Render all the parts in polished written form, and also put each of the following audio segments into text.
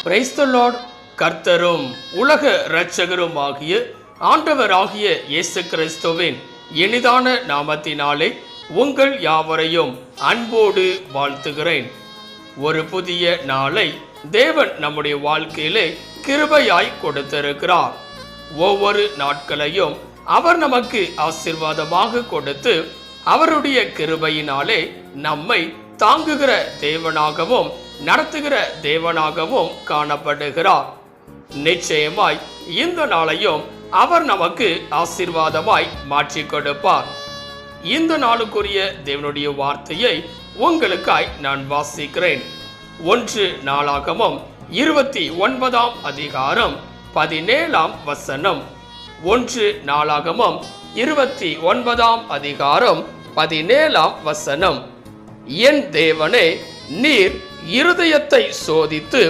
Praise the Lord. கர்த்தரும் உலக இரட்சகரும் ஆகிய ஆண்டவராகிய இயேசு கிறிஸ்துவின் இனிதான நாமத்தினாலே உங்கள் யாவரையும் அன்போடு வாழ்த்துகிறேன். ஒரு புதிய நாளை தேவன் நம்முடைய வாழ்க்கையிலே கிருபையாய் கொடுத்திருக்கிறார். ஒவ்வொரு நாட்களையும் அவர் நமக்கு ஆசீர்வாதமாக கொடுத்து அவருடைய கிருபையினாலே நம்மை தாங்குகிற தேவனாகவும் நடத்துகிற தேவனாகவும் காணப்படுகிறார். நிச்சயமாய் இந்த நாளையும் அவர் நமக்கு ஆசீர்வாதமாய் மாற்றி கொடுப்பார். இந்த நாளுக்குரிய தேவனுடைய வார்த்தையை உங்களுக்காய் நான் வாசிக்கிறேன். 1 நாளாகமம் 29 அதிகாரம் 17 வசனம். 1 நாளாகமம் 29 அதிகாரம் 17 வசனம். என் தேவனே, நீர் இருதயத்தை சோதித்து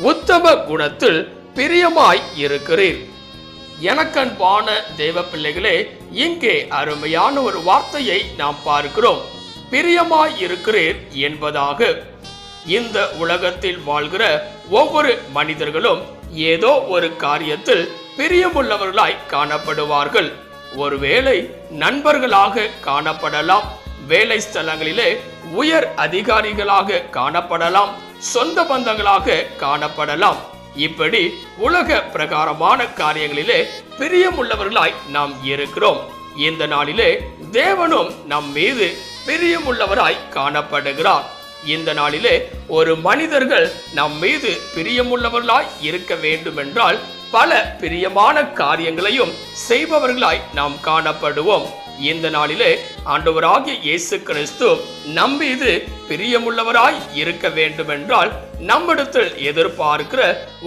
உத்தம குணத்தில் பிரியமாய் இருக்கிறீர். எனக்கன்பான தேவ பிள்ளைகளே, இங்கே அருமையான ஒரு வார்த்தையை நாம் பார்க்கிறோம். பிரியமாய் இருக்கிறீர் என்பதாக. இந்த உலகத்தில் வாழ்கிற ஒவ்வொரு மனிதர்களும் ஏதோ ஒரு காரியத்தில் பிரியமுள்ளவர்களாய் காணப்படுவார்கள். ஒருவேளை நண்பர்களாக காணப்படலாம், வேலை ஸ்தலங்களிலே உயர் அதிகாரிகளாக காணப்படலாம், சொந்த பந்தங்களாக காணப்படலாம். இப்படி உலக பிரகாரமான காரியங்களிலே பிரியமுள்ளவர்களாய் நாம் இருக்கிறோம். இந்த நாளிலே தேவனும் நம் மீது பிரியமுள்ளவராய் காணப்படுகிறார். இந்த நாளிலே ஒரு மனிதர்கள் நம் மீது பிரியமுள்ளவர்களாய் இருக்க வேண்டும் என்றால் பல பிரியமான காரியங்களையும் செய்பவர்களாய் நாம் காணப்படுவோம். இந்த நாளிலே ஆண்டவராகிய இயேசு கிறிஸ்து நம் மீது பிரியமுள்ளவராய் இருக்க வேண்டும் என்றால் நம்மிடத்தில் எதிர்பார்க்கிற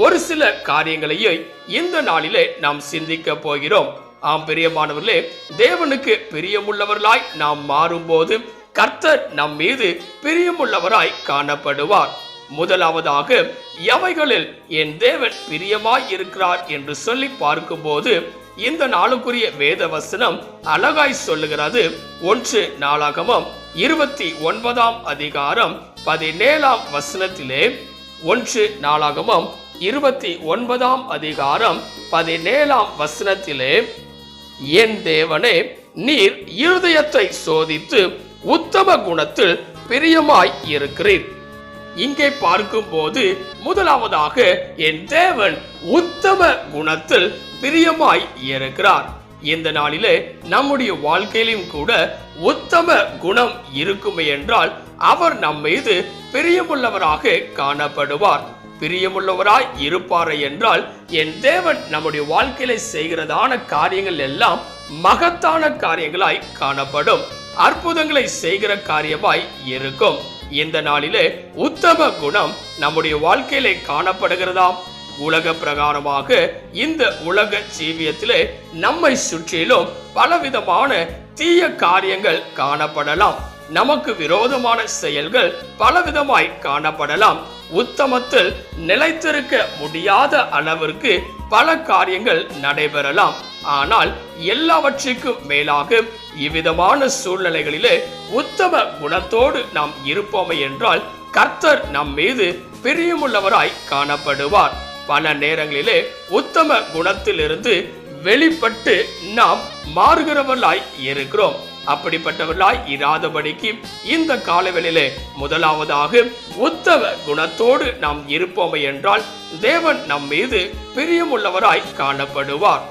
ஒரு சில காரியங்களையே இந்த நாளிலே நாம் சிந்திக்க போகிறோம். ஆம் பிரியமானவர்களே, தேவனுக்கு பிரியமுள்ளவர்களாய் நாம் மாறும்போது கர்த்தர் நம் மீது பிரியமுள்ளவராய் காணப்படுவார். முதலாவதாக, எவைகளில் என் தேவன் பிரியமாய் இருக்கிறார் என்று சொல்லி பார்க்கும்போது இந்த நாளுக்குரிய வேத வசனம் அழகாய் சொல்லுகிறது. 1 நாளாகமம் 29 அதிகாரம் 17 வசனத்திலே, 1 நாளாகமம் 29 அதிகாரம் 17 வசனத்திலே, என் தேவனே, நீர் இருதயத்தை சோதித்து உத்தம குணத்தில் பிரியமாய் இருக்கிறீர். இங்கே பார்க்கும்போது முதலாவதாக என் தேவன் உத்தம குணத்தில் பிரியமாய் இருக்கிறார். இந்த நாளிலே நம்முடைய வாழ்க்கையிலும் கூட உத்தம குணம் இருக்குமே என்றால் அவர் நம் மீது பிரியமுள்ளவராக காணப்படுவார். பிரியமுள்ளவராய் இருப்பார் என்றால் என் தேவன் நம்முடைய வாழ்க்கையில செய்கிறதான காரியங்கள் எல்லாம் மகத்தான காரியங்களாய் காணப்படும், அற்புதங்களை செய்கிற காரியமாய் இருக்கும். இந்த நாளிலே உத்தம குணம் நம்முடைய வாழ்க்கையிலே காணப்படுகிறதாம். உலக பிரகாரமாக இந்த உலக ஜீவியத்திலே நம்மை சுற்றிலும் பலவிதமான தீய காரியங்கள் காணப்படலாம். நமக்கு விரோதமான செயல்கள் பலவிதமாய் காணப்படலாம். உத்தமத்தில் நிலைத்திருக்க முடியாத அளவிற்கு பல காரியங்கள் நடைபெறலாம். ஆனால் எல்லாவற்றிற்கும் மேலாக இவ்விதமான சூழ்நிலைகளிலே உத்தம குணத்தோடு நாம் இருப்போமே என்றால் கர்த்தர் நம் மீது பிரியமுள்ளவராய் காணப்படுவார். பல நேரங்களிலே உத்தம குணத்திலிருந்து வெளிப்பட்டு நாம் மாறுகிறவர்களாய் இருக்கிறோம். அப்படிப்பட்டவர்களாய் இராதபடிக்கு இந்த காலவெளியிலே முதலாவதாக உத்தம குணத்தோடு நாம் இருப்போமே என்றால் தேவன் நம் மீது பிரியமுள்ளவராய் காணப்படுவார்.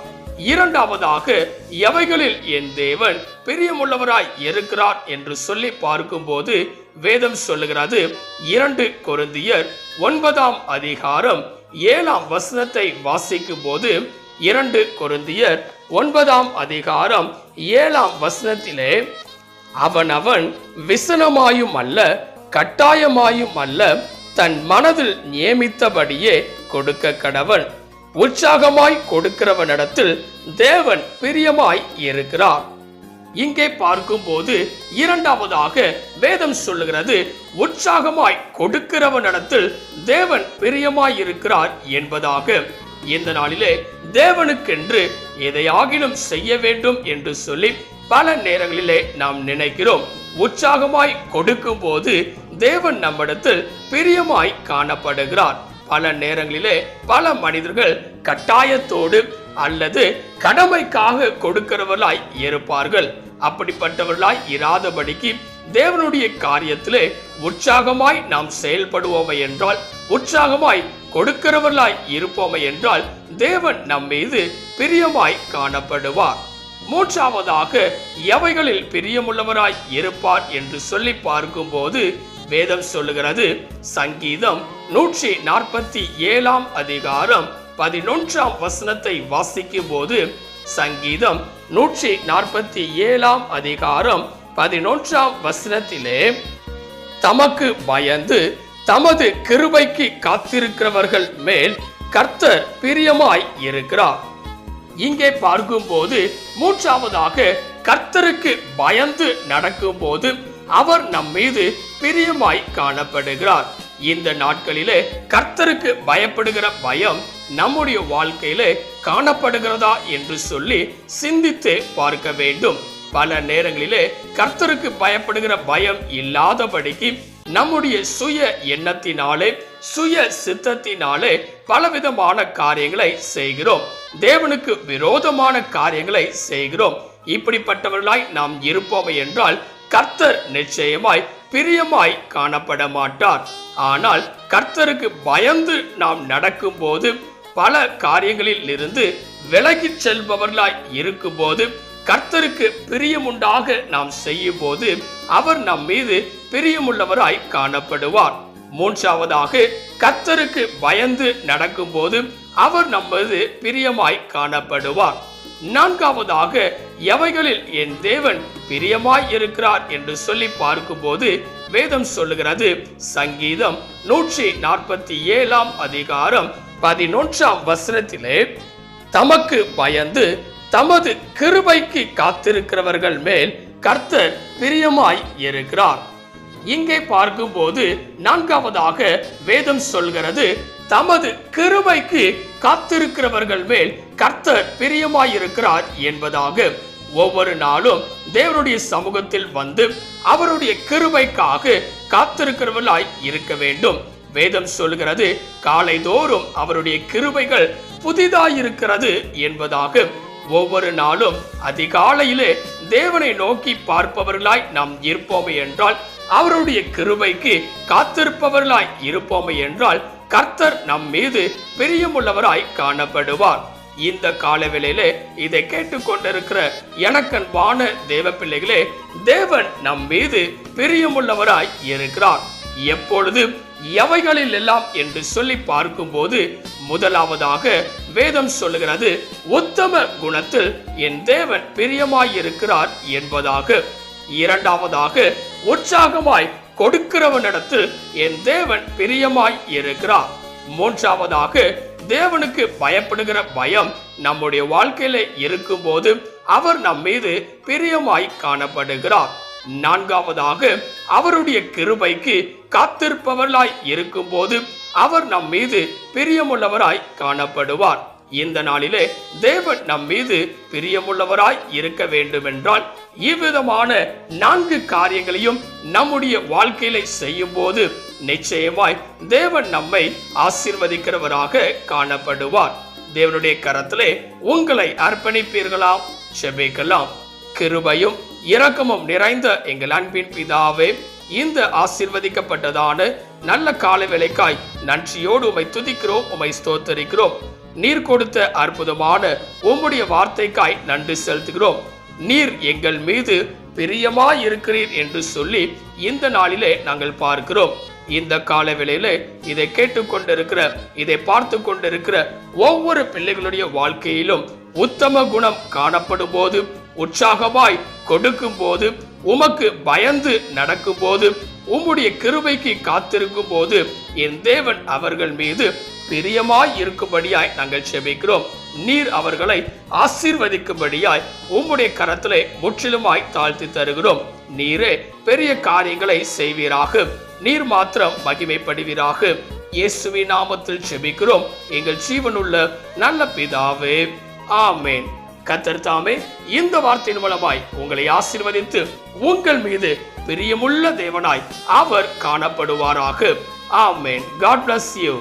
இரண்டாவதாக, எவைகளில் என் தேவன் பிரியமுள்ளவராய் இருக்கிறார் என்று சொல்லி பார்க்கும்போது வேதம் சொல்லுகிறது. 2 கொரிந்தியர் 9 அதிகாரம் 7 வசனத்தை வாசிக்கும் போது 2 கொரிந்தியர் 9 அதிகாரம் 7 வசனத்திலே, அவனவன் விசனமாயும் அல்ல கட்டாயமாயும் அல்ல தன் மனதில் நியமித்தபடியே கொடுக்க கடவன். உற்சாகமாய் கொடுக்கிறவனிடத்தில் தேவன் பிரியமாய் இருக்கிறார். இங்கே பார்க்கும்போது இரண்டாவதாக வேதம் சொல்லுகிறது, உற்சாகமாய் கொடுக்கிறவனிடத்தில் தேவன் பிரியமாய் இருக்கிறார் என்பதாக. இந்த நாளிலே தேவனுக்கென்று எதையாகிலும் செய்ய வேண்டும் என்று சொல்லி பல நேரங்களிலே நாம் நினைக்கிறோம். உற்சாகமாய் கொடுக்கும் போது தேவன் நம்மிடத்தில் பிரியமாய் காணப்படுகிறார். பல நேரங்களிலே பல மனிதர்கள் கட்டாயத்தோடு அல்லது கடமைக்காக கொடுக்கிறவர்களாய் இருப்பார்கள். அப்படிப்பட்டவர்களாய் இராதபடிக்கு தேவனுடைய காரியத்திலே உற்சாகமாய் நாம் செயல்படுவோமே என்றால், உற்சாகமாய் கொடுக்கிறவர்களாய் இருப்போமே என்றால் தேவன் நம் மீது பிரியமாய் காணப்படுவார். மூன்றாவதாக எவைகளில் பிரியமுள்ளவராய் இருப்பார் என்று சொல்லி பார்க்கும்போது வேதம் சொல்லுகிறது, சங்கீதம் 147 அதிகாரம் 11 வசனத்தை வாசிக்கும் போது, சங்கீதம் 147 அதிகாரம் 11 வசனத்திலே, தமக்கு பயந்து தமது கிருபைக்கு காத்திருக்கிறவர்கள் மேல் கர்த்தர் பிரியமாய் இருக்கிறார். இங்கே பார்க்கும்போது மூன்றாவதாக கர்த்தருக்கு பயந்து நடக்கும் போது அவர் நம் மீது பிரியமாய் காணப்படுகிறார். இந்த நாட்களிலே கர்த்தருக்கு பயப்படுகிற பயம் நம்முடைய வாழ்க்கையிலே காணப்படுகிறதா என்று சொல்லி சிந்தித்து பார்க்க வேண்டும். பல நேரங்களிலே கர்த்தருக்கு பயப்படுகிற பயம் இல்லாதபடிக்கு நம்முடைய சுய எண்ணத்தினாலே சுய சித்தத்தினாலே பலவிதமான காரியங்களை செய்கிறோம். தேவனுக்கு விரோதமான காரியங்களை செய்கிறோம். இப்படிப்பட்டவர்களாய் நாம் இருப்போம் என்றால் கர்த்தர் நிச்சயமாய் பிரியமாய் காணப்பட மாட்டார். ஆனால் கர்த்தருக்கு பயந்து நாம் நடக்கும் போது, பல காரியங்களில் இருந்து விலகி செல்பவர்களாய் இருக்கும் போது, கர்த்தருக்கு பிரியமுண்டாக நாம் செய்யும் போது அவர் நம் மீது பிரியமுள்ளவராய் காணப்படுவார். மூன்றாவதாக கர்த்தருக்கு பயந்து நடக்கும் போது அவர் நம் மீது பிரியமாய் காணப்படுவார். நான்காவதாக எவைகளில் என் தேவன் பிரியமாய் இருக்கிறார் என்று சொல்லி பார்க்கும்போது வேதம் சொல்லுகிறது, சங்கீதம் 147 அதிகாரம் 11 வசனத்திலே, தமக்கு பயந்து தமது கிருபைக்கு காத்திருக்கிறவர்கள் மேல் கர்த்தர் பிரியமாய் இருக்கிறார். இங்கே பார்க்கும்போது நான்காவதாக வேதம் சொல்கிறது, தமது கிருபைக்கு காத்திருக்கிறவர்கள் மேல் கர்த்தர் பிரியமாய் இருக்கிறார் என்பதாக. ஒவ்வொரு நாளும் தேவனுடைய சமூகத்தில் வந்து அவருடைய கிருபைக்காக காத்திருக்கிறவர்களாய் இருக்க வேண்டும். வேதம் சொல்கிறது, காலைதோறும் அவருடைய கிருபைகள் புதிதாயிருக்கிறது என்பதாக. ஒவ்வொரு நாளும் அதிகாலையிலே தேவனை நோக்கி பார்ப்பவர்களாய் நாம் இருப்போமே என்றால், அவருடைய கிருபைக்கு காத்திருப்பவர்களாய் இருப்போமே என்றால் கர்த்தர் நம் மீது பிரியமுள்ளவராய் காணப்படுவார். இந்த காலவேளையிலே இதை கேட்டுக்கொண்டிருக்கிற எனக்கன்பான தேவ பிள்ளைகளே, தேவன் நம் மீது பிரியமுள்ளவராய் இருக்கிறார். எப்பொழுது எவைகளில் எல்லாம் என்று சொல்லி பார்க்கும்போது, முதலாவதாக வேதம் சொல்லுகிறது, உத்தம குணத்தில் என் தேவன் பிரியமாய் இருக்கிறார் என்பதாக. இரண்டாவதாக உற்சாகமாய் கொடுக்கிறவனிடத்தில் என் தேவன் பிரியமாய் இருக்கிறார். மூன்றாவதாக தேவனுக்கு பயப்படுகிற பயம் நம்முடைய வாழ்க்கையில இருக்கும் போது அவர் நம் மீது பிரியமாய் காணப்படுகிறார். நான்காவதாக அவருடைய கிருபைக்கு காத்திருப்பவர்களாய் இருக்கும் போது அவர் நம் மீது பிரியமுள்ளவராய் காணப்படுவார். இந்த நாளிலே தேவன் நம் மீது பிரியமுள்ளவராய் இருக்க வேண்டும் என்றால் இவ்விதமான 4 காரியங்களையும் நம்முடைய வாழ்க்கையில செய்யும் போது நிச்சயமாய் தேவன் நம்மை ஆசீர்வதிக்கிறவராக காணப்படுவார். தேவனுடைய கரத்திலே உங்களை அர்ப்பணிப்பீர்களா? செபிக்கலாம். கிருபையும் இரக்கமும் நிறைந்த எங்கள் அன்பின் பிதாவே, இந்த ஆசீர்வதிக்கப்பட்டதான நல்ல கால வேளைக்காய் நன்றியோடு உம்மை துதிக்கிறோம், உம்மை ஸ்தோத்தரிக்கிறோம். நீர் கொடுத்த அற்புதமான உம்முடைய வார்த்தைக்காய் நன்றி செலுத்துகிறோம். நீர் எங்கள் மீது பிரியமாய் இருக்கிறீர் என்று சொல்லி இந்த நாளிலே நாங்கள் பார்க்கிறோம். இந்த கால வேளையிலே இதை கேட்டுக்கொண்டிருக்கிற, இதை பார்த்து கொண்டிருக்கிற ஒவ்வொரு பிள்ளைகளுடைய வாழ்க்கையிலும் உத்தம குணம் காணப்படும் போது, உற்சாகமாய் கொடுக்கும் போது, உமக்கு பயந்து நடக்கும் போது, உம்முடைய கிருபைக்கு காத்திருக்கும் போது என் தேவன் அவர்கள் மீது பிரியமாய் இருக்கும்படியாய் நாங்கள் செபிக்கிறோம். நீர் அவர்களை ஆசீர்வதிக்கும்படியாய் உம்முடைய கரத்திலே முற்றிலுமாய் தாழ்த்தி தருகிறோம். நீரே பெரிய காரியங்களை செய்வீராக. நீர் மாத்திரம் மகிமைப்படுவீராக. இயேசுவின் நாமத்தில் செபிக்கிறோம் எங்கள் ஜீவனுள்ள நல்ல பிதாவே, ஆமேன். கர்த்தர் தாமே இந்த வார்த்தையின் மூலமாய் உங்களை ஆசீர்வதித்து உங்கள் மீது பிரியமுள்ள தேவனாய் அவர் காணப்படுவாராக. ஆமேன். God bless you.